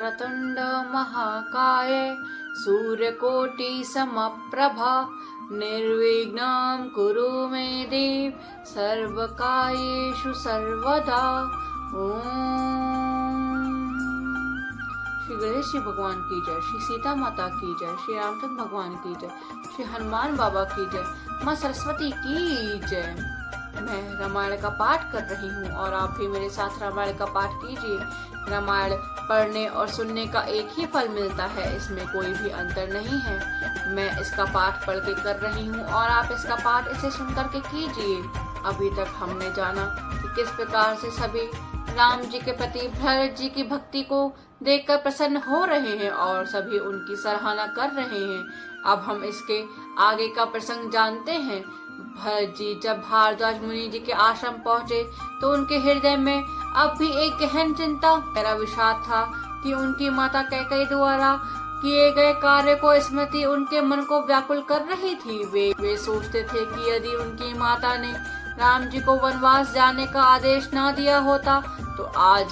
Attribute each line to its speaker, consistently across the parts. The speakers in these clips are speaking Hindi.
Speaker 1: वक्रतुंड महाकाय सूर्यकोटि समप्रभा निर्विघ्नं कुरु मे देव सर्वकार्येषु सर्वदा। ओम। श्री गणेश जी भगवान की जय, श्री सीता माता की जय, श्री रामचंद्र भगवान की जय, श्री हनुमान बाबा की जय, माँ सरस्वती की जय। मैं रामायण का पाठ कर रही हूँ और आप भी मेरे साथ रामायण का पाठ कीजिए। रामायण पढ़ने और सुनने का एक ही फल मिलता है, इसमें कोई भी अंतर नहीं है। मैं इसका पाठ पढ़ के कर रही हूँ और आप इसका पाठ इसे सुन करके कीजिए। अभी तक हमने जाना कि किस प्रकार से सभी राम जी के प्रति भरत जी की भक्ति को देखकर प्रसन्न हो रहे हैं और सभी उनकी सराहना कर रहे हैं। अब हम इसके आगे का प्रसंग जानते हैं। भरत जी जब भारद्वाज मुनि जी के आश्रम पहुँचे तो उनके हृदय में अब भी एक गहन चिंता, गहरा विषाद था कि उनकी माता कैकेयी द्वारा किए गए कार्य को स्मृति उनके मन को व्याकुल कर रही थी। वे सोचते थे कि यदि उनकी माता ने राम जी को वनवास जाने का आदेश न दिया होता तो आज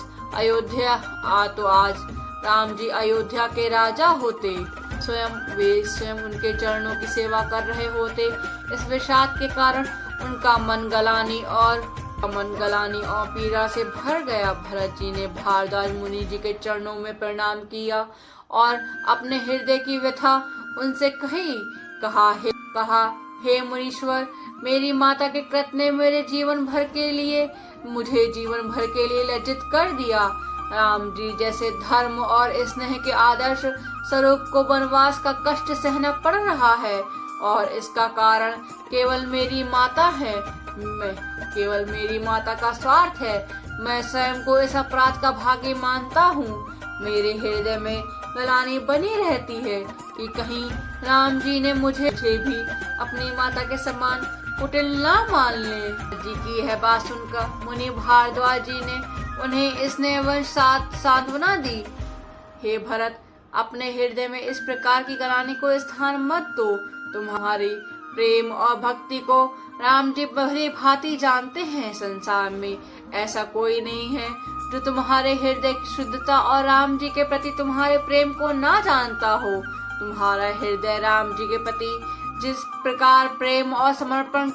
Speaker 1: राम जी अयोध्या के राजा होते। वे स्वयं उनके चरणों की सेवा कर रहे होते। इस विषाद के कारण उनका मन गलानी और पीड़ा से भर गया। भरत जी ने भारद्वाज मुनि जी के चरणों में प्रणाम किया और अपने हृदय की व्यथा उनसे कहा, हे मुनीश्वर, मेरी माता के कृत्य ने मुझे जीवन भर के लिए लज्जित कर दिया। राम जी जैसे धर्म और स्नेह के आदर्श स्वरूप को वनवास का कष्ट सहना पड़ रहा है और इसका कारण केवल मेरी माता का स्वार्थ है। मैं स्वयं को इस अपराध का भागी मानता हूँ। मेरे हृदय में ग्लानि बनी रहती है कि कहीं राम जी ने मुझे भी अपनी माता के समान कुटिल न मान ले। जी की यह बात सुनकर मुनि भारद्वाज जी ने उन्हें स्नेहवश सांत्वना दी। हे भरत, अपने हृदय में इस प्रकार की ग्लानि को स्थान मत दो। तुम्हारी प्रेम और भक्ति को राम जी भली भांति जानते हैं। संसार में ऐसा कोई नहीं है जो तुम्हारे हृदय की शुद्धता और राम जी के प्रति तुम्हारे प्रेम को ना जानता हो। तुम्हारा हृदय राम जी के प्रति जिस प्रकार प्रेम और समर्पण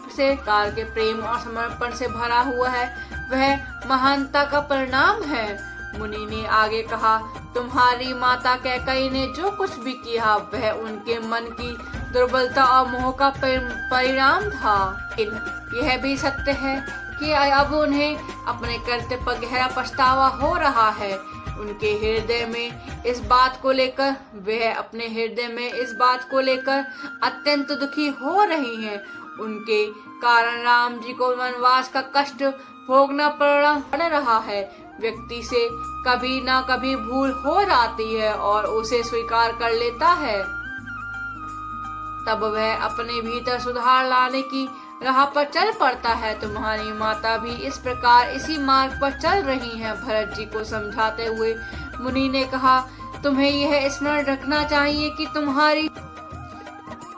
Speaker 1: से भरा हुआ है वह महानता का परिणाम है। मुनि ने आगे कहा, तुम्हारी माता कैकेयी ने जो कुछ भी किया वह उनके मन की दुर्बलता और मोह का परिणाम था। यह भी सत्य है कि अब उन्हें अपने कर्तव्य पर गहरा पछतावा हो रहा है। उनके हृदय में इस बात को लेकर अत्यंत दुखी हो रही हैं। उनके कारण राम जी को वनवास का कष्ट भोगना पड़ रहा है। व्यक्ति से कभी ना कभी भूल हो जाती है और उसे स्वीकार कर लेता है, तब वह अपने भीतर सुधार लाने की राह पर चल पड़ता है। तुम्हारी माता भी इस प्रकार इसी मार्ग पर चल रही हैं। भरत जी को समझाते हुए मुनि ने कहा, तुम्हें यह स्मरण रखना चाहिए कि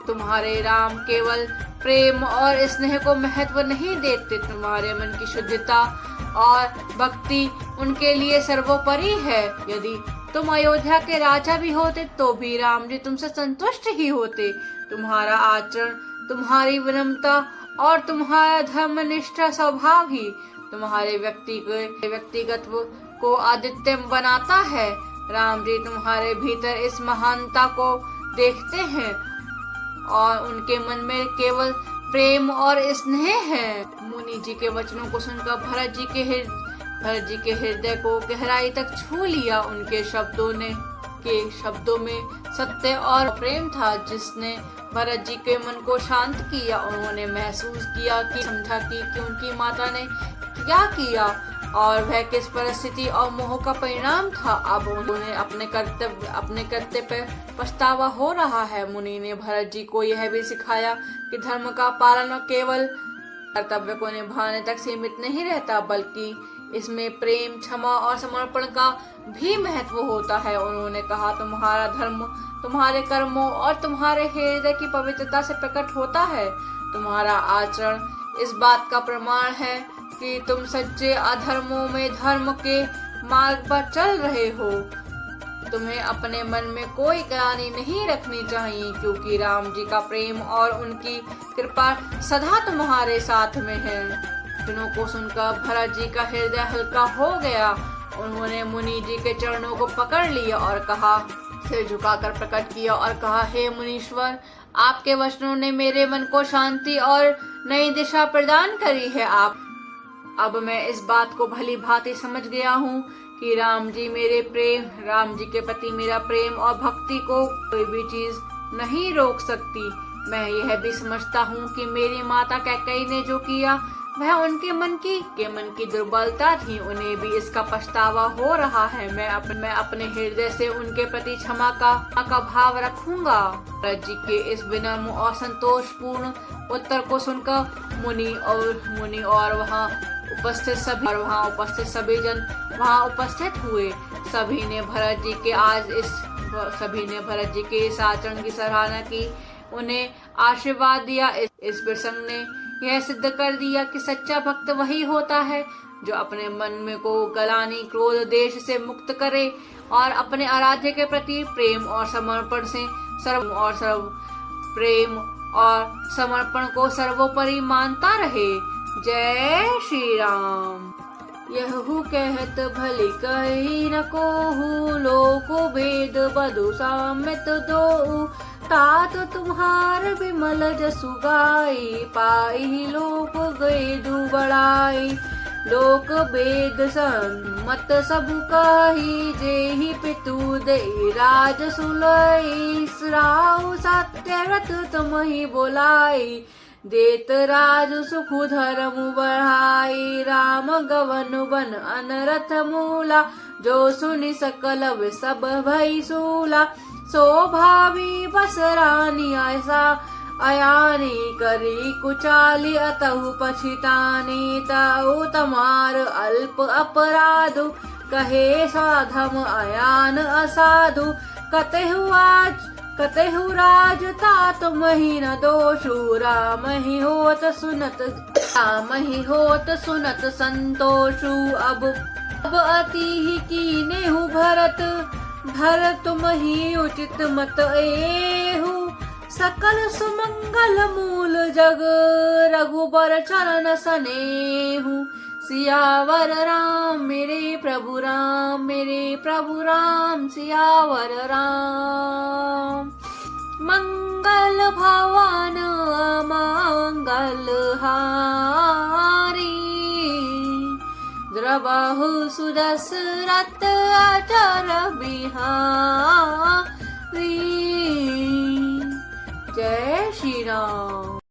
Speaker 1: तुम्हारे राम केवल प्रेम और स्नेह को महत्व नहीं देते। तुम्हारे मन की शुद्धता और भक्ति उनके लिए सर्वोपरि है। यदि तुम अयोध्या के राजा भी होते तो भी राम जी तुमसे संतुष्ट ही होते। तुम्हारा आचरण, तुम्हारी विनम्रता और तुम्हारा धर्मनिष्ठ स्वभाव ही तुम्हारे व्यक्तिगत को अद्वितीय बनाता है। राम जी तुम्हारे भीतर इस महानता को देखते हैं और उनके मन में केवल प्रेम और स्नेह है। मुनि जी के वचनों को सुनकर भरत जी के हृदय को गहराई तक छू लिया। उनके शब्दों में सत्य और प्रेम था जिसने भरत जी के मन को शांत किया। उन्होंने महसूस किया कि उनकी माता ने क्या किया और वह किस परिस्थिति और मोह का परिणाम था। अब उन्हें अपने कर्तव्य पर पछतावा हो रहा है। मुनि ने भरत जी को यह भी सिखाया कि धर्म का पालन केवल कर्तव्य को निभाने तक सीमित नहीं रहता, बल्कि इसमें प्रेम, क्षमा और समर्पण का भी महत्व होता है। उन्होंने कहा, तुम्हारा धर्म तुम्हारे कर्मों और तुम्हारे हृदय की पवित्रता से प्रकट होता है। तुम्हारा आचरण इस बात का प्रमाण है कि तुम सच्चे अधर्मों में धर्म के मार्ग पर चल रहे हो। तुम्हें अपने मन में कोई ग्लानि नहीं रखनी चाहिए, क्योंकि राम जी का प्रेम और उनकी कृपा सदा तुम्हारे साथ में है। वचनों को सुनकर भरत जी का हृदय हल्का हो गया। उन्होंने मुनि जी के चरणों को पकड़ लिया और कहा, सिर झुकाकर प्रकट किया और कहा, हे मुनीश्वर, आपके वचनों ने मेरे मन को शांति और नई दिशा प्रदान करी है। अब मैं इस बात को भली भांति समझ गया हूँ कि राम जी के प्रति मेरा प्रेम और भक्ति को कोई भी चीज नहीं रोक सकती। मैं यह भी समझता हूँ कि मेरी माता कैकेयी ने जो किया वह उनके मन की दुर्बलता थी। उन्हें भी इसका पछतावा हो रहा है। मैं अपने हृदय से उनके प्रति क्षमा का भाव रखूंगा। भरत जी के इस विनम्र और संतोषपूर्ण उत्तर को सुनकर मुनि और वहाँ उपस्थित सभी जन वहाँ उपस्थित हुए। सभी ने भरत जी के इस आचरण की सराहना की, उन्हें आशीर्वाद दिया। इस प्रसंग ने यह सिद्ध कर दिया कि सच्चा भक्त वही होता है जो अपने मन में को ग्लानि, क्रोध, देश से मुक्त करे और अपने आराध्य के प्रति प्रेम और समर्पण को सर्वोपरि मानता रहे। जय श्री राम। यहु कहत भली कही न कोहू, लोको भेद बधु सामित दोऊ। तात तुम्हार विमल जसु गाई, पाई लोक गए दु बड़ाई। लोक भेद सम्मत सबु कही, जेहि पितु देई राज सुलई। राउ सत्यव्रत तुमहि बोलाई, देत राज सुख धर्म बढ़ाई। राम गवन बन अनरथ मूला, जो सुनि सकल सब भई सूला। सोभावी बस रानी ऐसा अयानी, करी कुचाली अतहु पछितानी। तऊ तमार अल्प अपराधु, कहे साधम अयान असाधु। कतेहु राज तात मही न दोषु, राम ही होत सुनत संतोषु। अब अति ही कीनेहु भरत मही उचित मत एहु। सकल सुमंगल मूल जग, रघुबर चरण सनेहु। सियावर राम मेरे प्रभु राम, सियावर राम। मंगल भवन मंगल हारी, द्रवहु सुदशरथ अचर बिहारी। जय श्री राम।